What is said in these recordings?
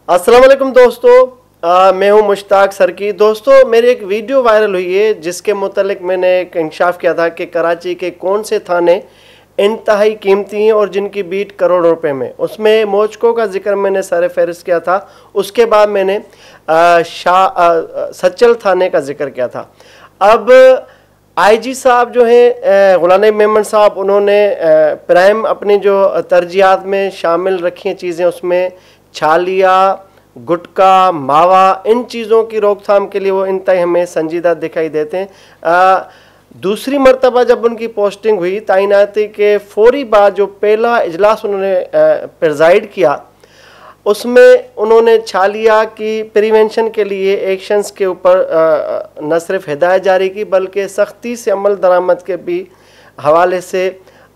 अस्सलाम वालेकुम दोस्तों, मैं हूं मुश्ताक सरकी। दोस्तों, मेरी एक वीडियो वायरल हुई है जिसके मुतालिक मैंने एक इंकशाफ किया था कि कराची के कौन से थाने इंतहाई कीमती हैं और जिनकी बीट करोड़ों रुपए में। उसमें मोचको का जिक्र मैंने सर फहरिस्त किया था। उसके बाद मैंने सच्चल थाने का जिक्र किया था। अब आईजी साहब जो हैं गुलाम नबी मेमन साहब, उन्होंने प्राइम अपनी जो तरजीहात में शामिल रखी हैं चीज़ें, उसमें छालिया, गुटका, मावा, इन चीज़ों की रोकथाम के लिए वो इंतहाई हमें संजीदा दिखाई देते हैं। दूसरी मरतबा जब उनकी पोस्टिंग हुई, तैनाती के फौरी बाद जो पहला इजलास उन्होंने प्रिजाइड किया, उसमें उन्होंने छालिया की प्रिवेंशन के लिए एक्शंस के ऊपर न सिर्फ हिदायत जारी की बल्कि सख्ती से अमल दरामद के भी हवाले से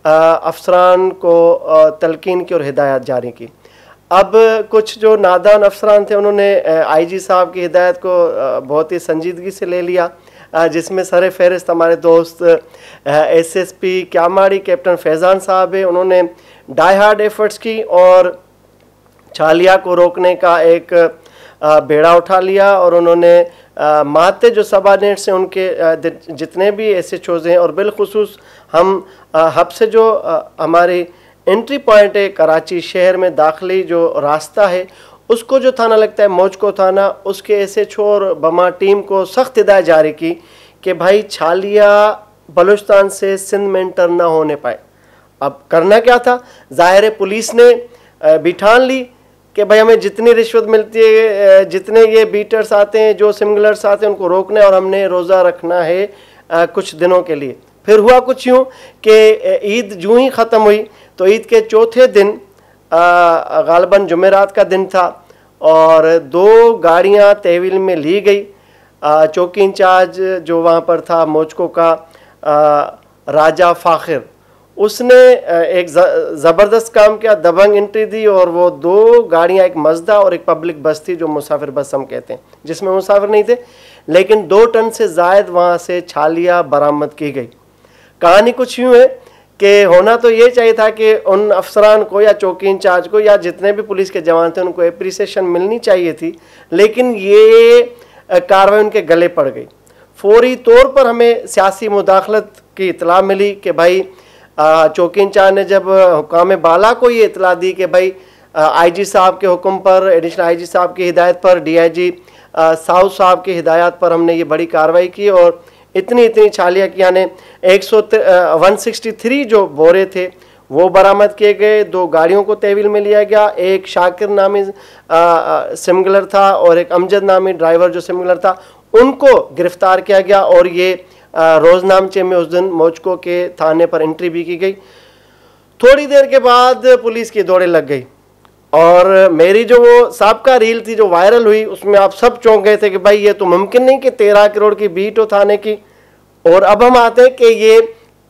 अफसरान को तलकीन की और हिदायत जारी की। अब कुछ जो नादान अफसरान थे उन्होंने आईजी साहब की हिदायत को बहुत ही संजीदगी से ले लिया, जिसमें सर फहरिस्त हमारे दोस्त एसएसपी क्यामाड़ी कैप्टन फैज़ान साहब है। उन्होंने डाई हार्ड एफर्ट्स की और छालिया को रोकने का एक बेड़ा उठा लिया और उन्होंने माते जो सबॉर्डिनेट्स हैं उनके जितने भी एसएचओज हैं और बिलखुसूस हम हब से जो हमारी एंट्री पॉइंट है कराची शहर में दाखिली जो रास्ता है, उसको जो थाना लगता है मोचको थाना, उसके एसएचओ और बमा टीम को सख्त हिदायत जारी की कि भाई छालिया बलूचिस्तान से सिंध में इंटर ना होने पाए। अब करना क्या था, ज़ाहिर है पुलिस ने बिठान ली कि भाई हमें जितनी रिश्वत मिलती है, जितने ये बीटर्स आते हैं, जो सिमगलर्स आते हैं, उनको रोकना है और हमने रोज़ा रखना है कुछ दिनों के लिए। फिर हुआ कुछ यूँ कि ईद जूँ ही ख़त्म हुई तो ईद के चौथे दिन गालिबन जुमेरात का दिन था और 2 गाड़ियाँ तहवील में ली गई। चौकी इंचार्ज जो वहाँ पर था मोचको का राजा फ़ाखिर, उसने एक ज़बरदस्त काम किया, दबंग एंट्री दी और वो 2 गाड़ियाँ, एक मज़दा और एक पब्लिक बस थी जो मुसाफिर बस हम कहते हैं, जिसमें मुसाफिर नहीं थे, लेकिन 2 टन से ज़ायद वहाँ से छालिया बरामद की गई। कहानी कुछ यूँ है कि होना तो ये चाहिए था कि उन अफसरान को या चौकी इंचार्ज को या जितने भी पुलिस के जवान थे उनको एप्रिसिएशन मिलनी चाहिए थी, लेकिन ये कार्रवाई उनके गले पड़ गई। फौरी तौर पर हमें सियासी मुदाखलत की इतला मिली कि भाई चौकी इंचार्ज ने जब हुकाम बाला को ये इतला दी कि भाई आईजी साहब के हुक्म पर, एडिशनल आईजी साहब की हिदायत पर, डीआईजी साउथ साहब की हिदायत पर हमने ये बड़ी कार्रवाई की और इतनी छालिया की, यानी 163 जो बोरे थे वो बरामद किए गए। 2 गाड़ियों को तहवील में लिया गया, एक शाकिर नामी सिमगलर था और एक अमजद नामी ड्राइवर जो सिमगलर था, उनको गिरफ्तार किया गया और ये रोजनामचे में उस दिन मोचको के थाने पर एंट्री भी की गई। थोड़ी देर के बाद पुलिस की दौड़े लग गई और मेरी जो वो साबका रील थी जो वायरल हुई, उसमें आप सब चौंक गए थे कि भाई ये तो मुमकिन नहीं कि 13 करोड़ की बीट हो थाने की। और अब हम आते हैं कि ये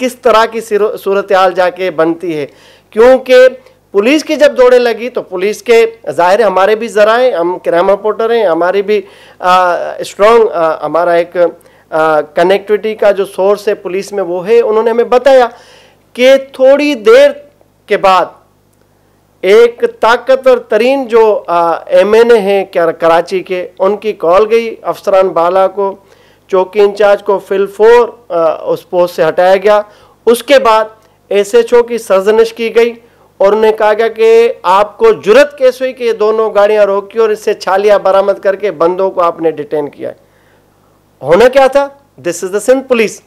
किस तरह की सूरत हाल जाके बनती है, क्योंकि पुलिस की जब दौड़े लगी तो पुलिस के ज़ाहिर हमारे भी ज़राए, हम क्राइम रिपोर्टर हैं, हमारी भी स्ट्रॉन्ग हमारा एक कनेक्टिविटी का जो सोर्स है पुलिस में वो है। उन्होंने हमें बताया कि थोड़ी देर के बाद एक ताकतवर तरीन जो एमएनए हैं कराची के, उनकी कॉल गई अफसरान बाला को, चौकी इंचार्ज को फिलफोर उस पोस्ट से हटाया गया। उसके बाद एसएचओ की सरजनिश की गई और उन्हें कहा गया कि आपको जुर्रत कैसे हुई कि ये दोनों गाड़ियां रोकी और इससे छालिया बरामद करके बंदों को आपने डिटेन किया है। होना क्या था, this is the Sindh police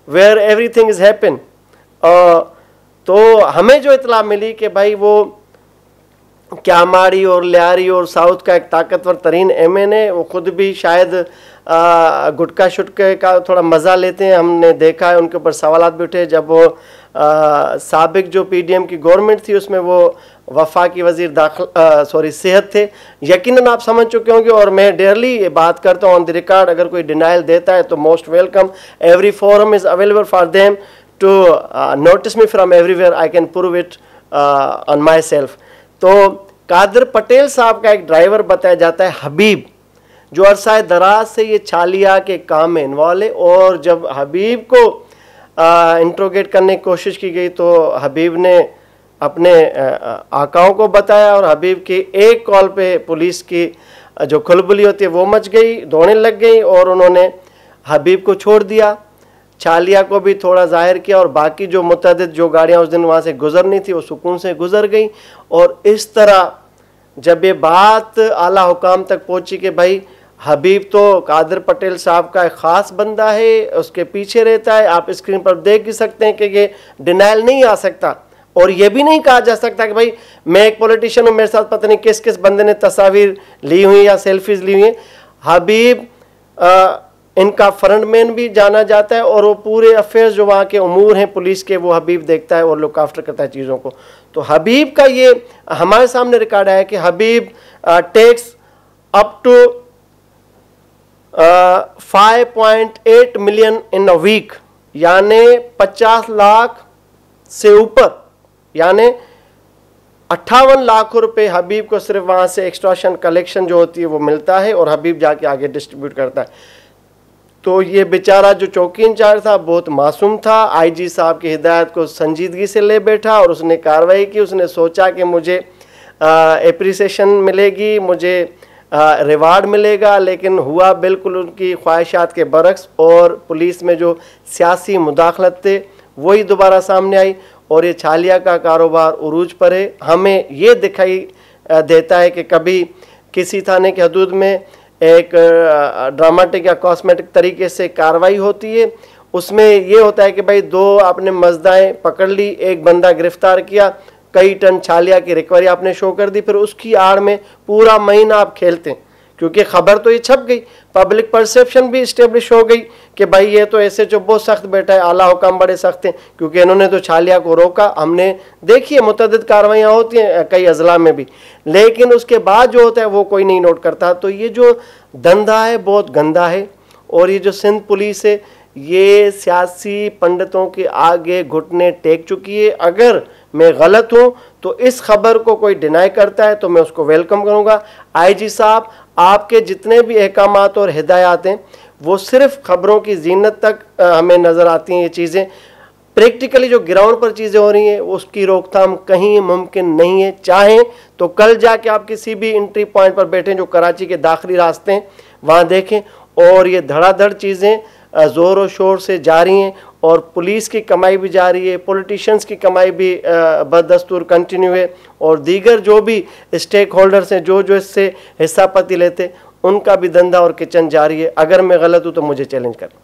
where everything is happen. तो हमें जो इतला मिली कि भाई वो क्यामाड़ी और लियारी और साउथ का एक ताकतवर तरीन एमएनए, वो खुद भी शायद गुटका शुटके का थोड़ा मज़ा लेते हैं, हमने देखा है, उनके ऊपर सवालात भी उठे। जब वो साबिक जो पीडीएम की गवर्नमेंट थी उसमें वो वफाकी वज़ीर सेहत थे, यकीनन आप समझ चुके होंगे। और मैं डेयरली ये बात करता हूँ ऑन द रिकॉर्ड, अगर कोई डिनाइल देता है तो most welcome, every forum is available for them to notice me from everywhere, I can prove it on myself. तो कादर पटेल साहब का एक ड्राइवर बताया जाता है हबीब, जो अरसा दराज से ये छालिया के काम में इन्वॉल्व है। और जब हबीब को इंट्रोगेट करने की कोशिश की गई तो हबीब ने अपने आकाओं को बताया और हबीब की एक कॉल पे पुलिस की जो खलबली होती है वो मच गई, दौड़ने लग गई और उन्होंने हबीब को छोड़ दिया। छालिया को भी थोड़ा जाहिर किया और बाकी जो मुतअद्दिद जो गाड़ियाँ उस दिन वहाँ से गुजरनी थी वो सुकून से गुजर गई। और इस तरह जब ये बात आला हुकाम तक पहुँची कि भाई हबीब तो कादिर पटेल साहब का एक ख़ास बंदा है, उसके पीछे रहता है, आप स्क्रीन पर देख भी सकते हैं कि ये डिनाइल नहीं आ सकता और ये भी नहीं कहा जा सकता कि भाई मैं एक पॉलिटिशियन हूँ, मेरे साथ पता नहीं किस किस बंदे ने तस्वीर ली हुई या सेल्फीज ली हुई हैं। हबीब इनका फ्रंटमैन भी जाना जाता है और वो पूरे अफेयर्स जो वहाँ के उमूर हैं पुलिस के वो हबीब देखता है और लुक आफ्टर करता है चीज़ों को। तो हबीब का ये हमारे सामने रिकॉर्ड है कि Habib takes up to 5.8 million in a week, यानी 50 लाख से ऊपर, यानी 58 लाख रुपए हबीब को सिर्फ वहाँ से एक्सटॉर्शन कलेक्शन जो होती है वो मिलता है और हबीब जाके आगे डिस्ट्रीब्यूट करता है। तो ये बेचारा जो चौकी इंचार्ज था बहुत मासूम था। आईजी साहब की हिदायत को संजीदगी से ले बैठा और उसने कार्रवाई की। उसने सोचा कि मुझे एप्रिसिएशन मिलेगी, मुझे रिवार्ड मिलेगा, लेकिन हुआ बिल्कुल उनकी ख्वाहिशात के बरक्स और पुलिस में जो सियासी मुदाखलत थे वही दोबारा सामने आई और ये छालिया का कारोबार उरूज पर है। हमें ये दिखाई देता है कि कभी किसी थाने की हदूद में एक ड्रामेटिक या कॉस्मेटिक तरीके से कार्रवाई होती है, उसमें ये होता है कि भाई दो आपने मजदाएँ पकड़ ली, एक बंदा गिरफ्तार किया, कई टन छालिया की रिकवरी आपने शो कर दी, फिर उसकी आड़ में पूरा महीना आप खेलते हैं क्योंकि खबर तो ये छप गई, पब्लिक परसेप्शन भी इस्टेब्लिश हो गई कि भाई ये तो ऐसे जो बहुत सख्त बैठा है, आला हुकाम बड़े सख्त हैं क्योंकि इन्होंने तो छालिया को रोका। हमने देखी है मुतअद्दिद कार्रवाइयाँ होती हैं कई अजला में भी, लेकिन उसके बाद जो होता है वो कोई नहीं नोट करता। तो ये जो धंधा है बहुत गंदा है और ये जो सिंध पुलिस है ये सियासी पंडितों के आगे घुटने टेक चुकी है। अगर मैं गलत हूँ तो इस खबर को कोई डिनाई करता है तो मैं उसको वेलकम करूँगा। आईजी साहब, आपके जितने भी अहकामात और हिदायत हैं वो सिर्फ खबरों की जीनत तक हमें नज़र आती हैं। ये चीज़ें प्रैक्टिकली जो ग्राउंड पर चीज़ें हो रही हैं उसकी रोकथाम कहीं मुमकिन नहीं है। चाहें तो कल जाके आप किसी भी एंट्री पॉइंट पर बैठें जो कराची के दाखिली रास्ते हैं वहाँ देखें और ये धड़ाधड़ चीज़ें ज़ोर और शोर से जारी हैं और पुलिस की कमाई भी जारी है, पॉलिटिशियंस की कमाई भी बदस्तूर कंटिन्यू है और दीगर जो भी स्टेक होल्डर्स हैं जो जो इससे हिस्सा पति लेते उनका भी धंधा और किचन जारी है। अगर मैं गलत हूँ तो मुझे चैलेंज करें।